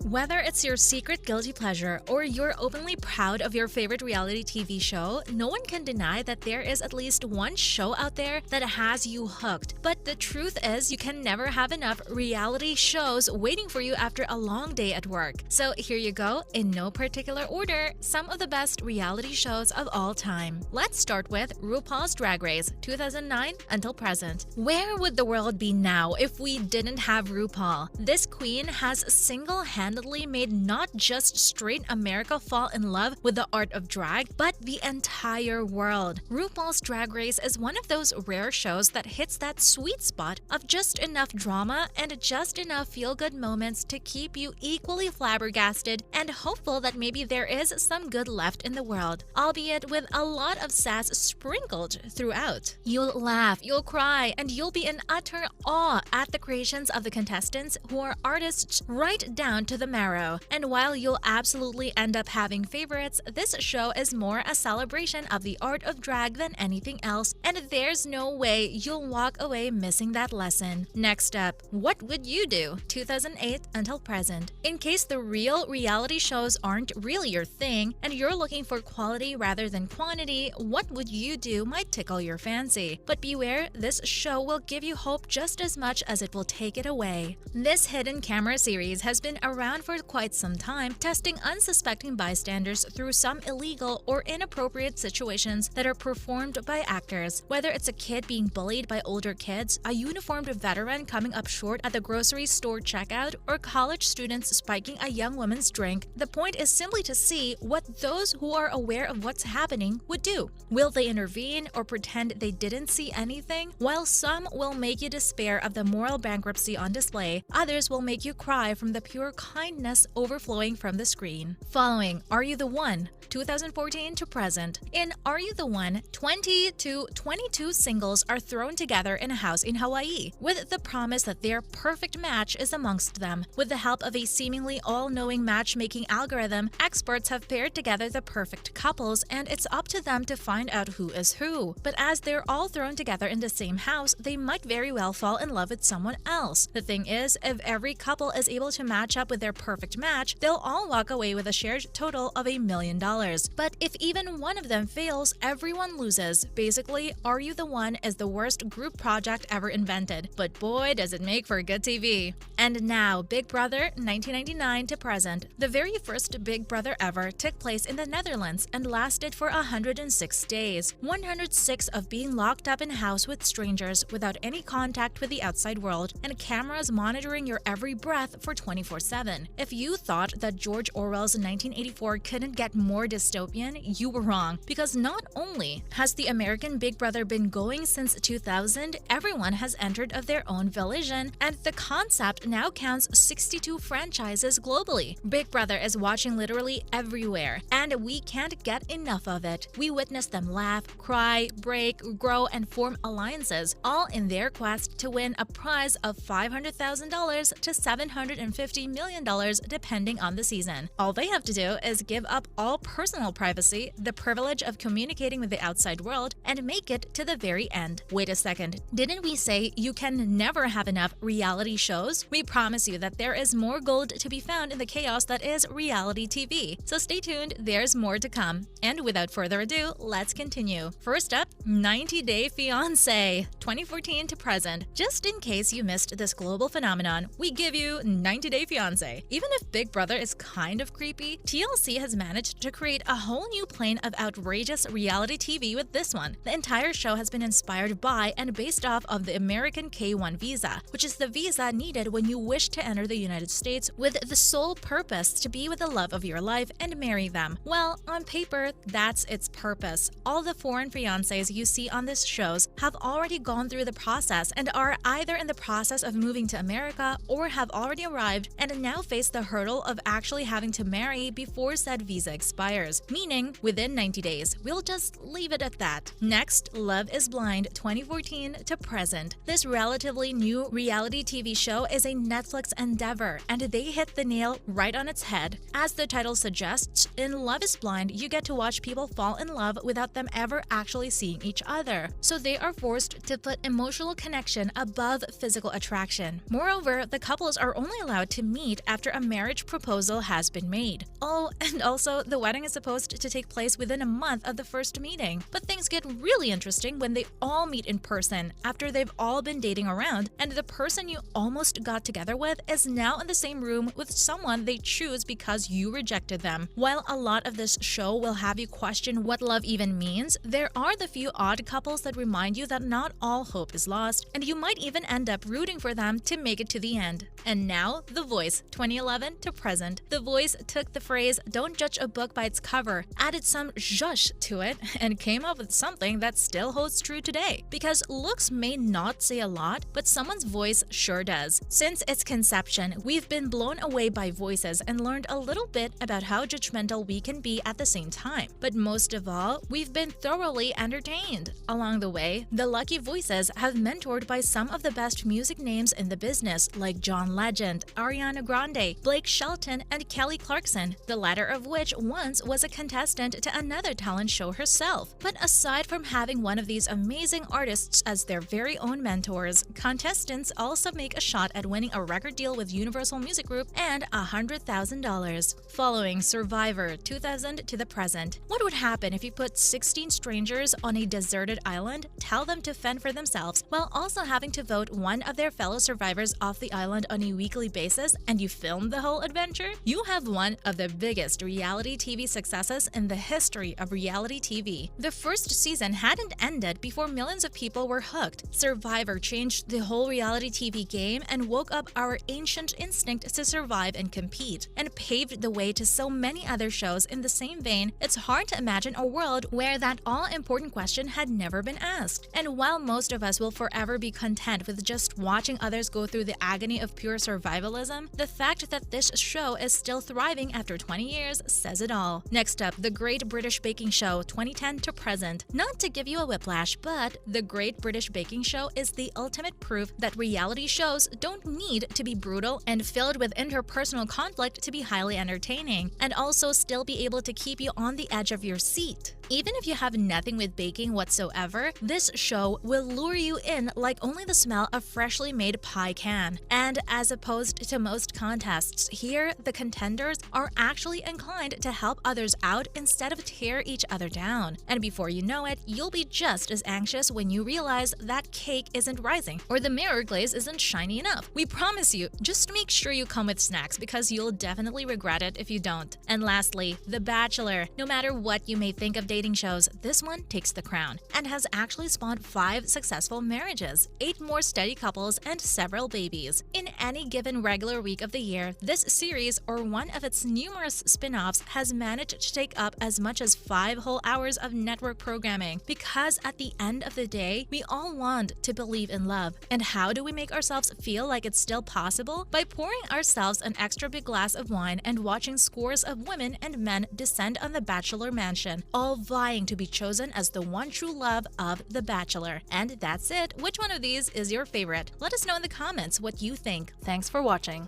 Whether it's your secret guilty pleasure or you're openly proud of your favorite reality TV show, no one can deny that there is at least one show out there that has you hooked. But the truth is, you can never have enough reality shows waiting for you after a long day at work. So here you go, in no particular order, some of the best reality shows of all time. Let's start with RuPaul's Drag Race, 2009 until present. Where would the world be now if we didn't have RuPaul? This queen has single-handedly made not just straight America fall in love with the art of drag, but the entire world. RuPaul's Drag Race is one of those rare shows that hits that sweet spot of just enough drama and just enough feel-good moments to keep you equally flabbergasted and hopeful that maybe there is some good left in the world, albeit with a lot of sass sprinkled throughout. You'll laugh, you'll cry, and you'll be in utter awe at the creations of the contestants, who are artists right down to the marrow. And while you'll absolutely end up having favorites, this show is more a celebration of the art of drag than anything else, and there's no way you'll walk away missing that lesson. Next up, what would you do? 2008 until present. In case the real reality shows aren't really your thing and you're looking for quality rather than quantity, What Would You Do might tickle your fancy. But beware, this show will give you hope just as much as it will take it away. This hidden camera series has been around for quite some time, testing unsuspecting bystanders through some illegal or inappropriate situations that are performed by actors. Whether it's a kid being bullied by older kids, a uniformed veteran coming up short at the grocery store checkout, or college students spiking a young woman's drink, the point is simply to see what those who are aware of what's happening would do. Will they intervene or pretend they didn't see anything? While some will make you despair of the moral bankruptcy on display, others will make you cry from the pure kindness overflowing from the screen. Following Are You the One? 2014 to present. In Are You the One, 20 to 22 singles are thrown together in a house in Hawaii, with the promise that their perfect match is amongst them. With the help of a seemingly all-knowing matchmaking algorithm, experts have paired together the perfect couples, and it's up to them to find out who is who. But as they're all thrown together in the same house, they might very well fall in love with someone else. The thing is, if every couple is able to match up with their perfect match, they'll all walk away with a shared total of $1 million. But if even one of them fails, everyone loses. Basically, Are You the One is the worst group project ever invented, but boy does it make for good TV. And now, Big Brother 1999 to present. The very first Big Brother ever took place in the Netherlands and lasted for 106 days. 106 of being locked up in a house with strangers without any contact with the outside world, and cameras monitoring your every breath for 24/7. If you thought that George Orwell's 1984 couldn't get more dystopian, you were wrong, because not only has the American Big Brother been going since 2000, everyone has entered of their own volition, and the concept now counts 62 franchises globally. Big Brother is watching literally everywhere, and we can't get enough of it. We witness them laugh, cry, break, grow, and form alliances, all in their quest to win a prize of $500,000 to $750 million depending on the season. All they have to do is give up all personal privacy, the privilege of communicating with the outside world, and make it to the very end. Wait a second, didn't we say you can never have enough reality shows? We promise you that there is more gold to be found in the chaos that is reality TV. So stay tuned, there's more to come. And without further ado, let's continue. First up, 90 Day Fiancé, 2014 to present. Just in case you missed this global phenomenon, we give you 90 Day Fiancé. Even if Big Brother is kind of creepy, TLC has managed to create a whole new plane of outrageous reality TV with this one. The entire show has been inspired by and based off of the American K-1 visa, which is the visa needed when you wish to enter the United States with the sole purpose to be with the love of your life and marry them. Well, on paper, that's its purpose. All the foreign fiancés you see on this shows have already gone through the process and are either in the process of moving to America or have already arrived and now face the hurdle of actually having to marry before said visa expires, meaning within 90 days. We'll just leave it at that. Next, Love is Blind 2014 to present. This relatively new reality TV show is a Netflix endeavor, and they hit the nail right on its head. As the title suggests, in Love is Blind, you get to watch people fall in love without them ever actually seeing each other. So they are forced to put emotional connection above physical attraction. Moreover, the couples are only allowed to meet after a marriage proposal has been made. Oh, and also, the wedding is supposed to take place within a month of the first meeting. But things get really interesting when they all meet in person after they've all been dating around, and the person you almost got together with is now in the same room with someone they choose because you rejected them. While a lot of this show will have you question what love even means, there are the few odd couples that remind you that not all hope is lost, and you might even end up rooting for them to make it to the end. And now, The Voice, 2011 to present. The Voice took the phrase, "Don't judge a book by its cover," added some zhush to it, and came up with something that still holds true today. Because looks may not say a lot, but someone's voice sure does. Since its conception, we've been blown away by voices and learned a little bit about how judgmental we can be at the same time. But most of all, we've been thoroughly entertained. Along the way, the lucky voices have mentored by some of the best music names in the business, like John Legend, Ariana Grande, Blake Shelton, and Kelly Clarkson, the latter of which once was a contestant to another talent show herself. But aside from having one of these amazing artists as their very own mentors, contestants also make a shot at winning a record deal with Universal Music Group and $100,000. Following Survivor 2000 to the present, what would happen if you put 16 strangers on a deserted island, tell them to fend for themselves, while also having to vote one of their fellow survivors off the island on a weekly basis, and you film the whole adventure? You have one of the biggest reality TV successes in the history of reality TV. The first season hadn't ended before millions of people were hooked. Survivor changed the whole reality TV game and woke up our ancient instinct to survive and compete, and paved the way to so many other shows in the same vein. It's hard to imagine a world where that all-important question had never been asked. And while most of us will forever be content with just watching others go through the agony of pure survivalism, the fact that this show is still thriving after 20 years says it all. Next up, The Great British Baking Show, 2010 to present. Not to give you a whiplash, but The Great British Baking Show is the ultimate proof that reality shows don't need to be brutal and filled with interpersonal conflict to be highly entertaining, and also still be able to keep you on the edge of your seat. Even if you have nothing with baking whatsoever, this show will lure you in like only the smell of freshly made pie can. And as opposed to most contests, here the contenders are actually inclined to help others out instead of tear each other down. And before you know it, you'll be just as anxious when you realize that cake isn't rising or the mirror glaze isn't shiny enough. We promise you, just make sure you come with snacks because you'll definitely regret it if you don't. And lastly, The Bachelor. No matter what you may think of dating shows, this one takes the crown and has actually spawned 5 successful marriages, 8 more steady couples, and several babies. In any given regular week of the year, this series, or one of its numerous spin-offs, has managed to take up as much as 5 whole hours of network programming, because at the end of the day, we all want to believe in love. And how do we make ourselves feel like it's still possible? By pouring ourselves an extra big glass of wine and watching scores of women and men descend on the Bachelor Mansion, all vying to be chosen as the one true love of The Bachelor. And that's it. Which one of these is your favorite? Let us know in the comments what you think. Thanks for watching.